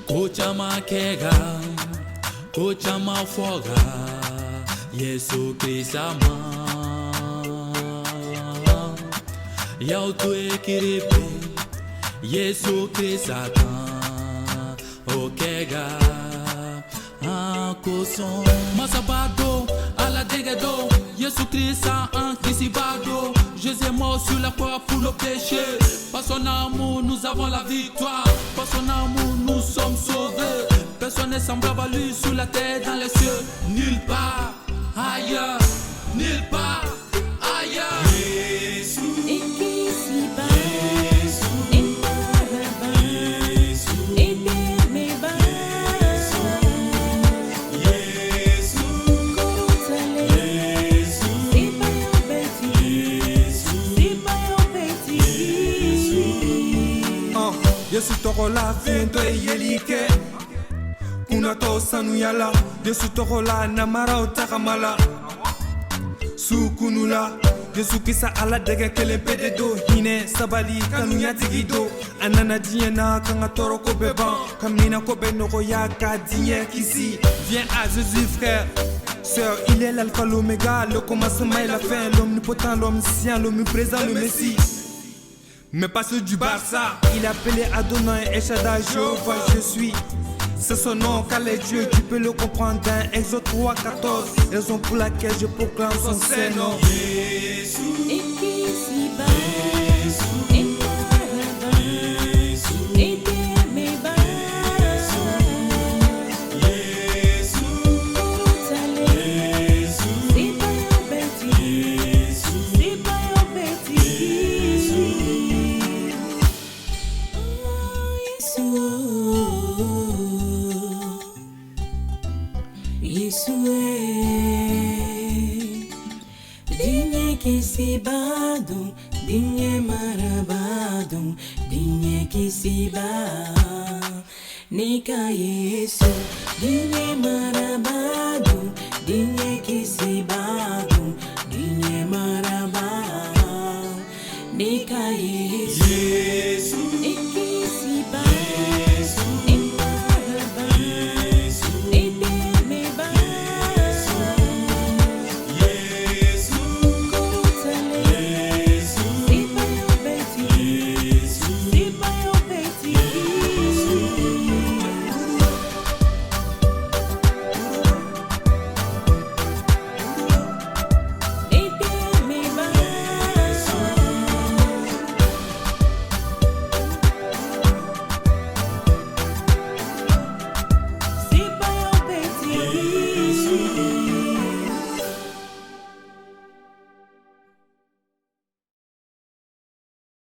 Kuchama kega, kuchama foga, Yesu Krisama. Yau tu ekiripe, Yesu Krisata, okega, kuson. Masabado, ala degedo, Yesu Krista en Kisibado. Jésus est mort sur la croix pour le péché. Par son amour, nous avons la victoire. Par son amour, nous sommes sauvés. Personne n'est semblable à lui sur la terre, dans les cieux. Nulle part ailleurs, nulle part ailleurs. Jésus. Yesu torola fiento yelike Kuna to sanu yala Yesu torola namara utakamala Sukunula Yesu kisa ala dege kele pede do Hine sabali kanu ya digido Anana diye na kanga toro ko beban Kamina ko benoko ya ka diye kisi Viens à Jésus frère Sœur, il est l'alpha, l'oméga, le commencement et la fin, l'omnipotent, l'omniscient, l'omniprésent, le Messie. Mais pas ceux du Barça. Il appelé Adonai et Shaddai, Jéhovah, je suis. C'est son nom, car les dieux, tu peux le comprendre dans Exode 3, 14. Raison pour laquelle je proclame son Saint-Nom. Jésus. Yesue, dinhe que se badum, dinhe marabadum, dinhe que se ba, nika Yesu, dinhe marabadum, dinhe que se badum, dinhe marabadum, nika Yesu.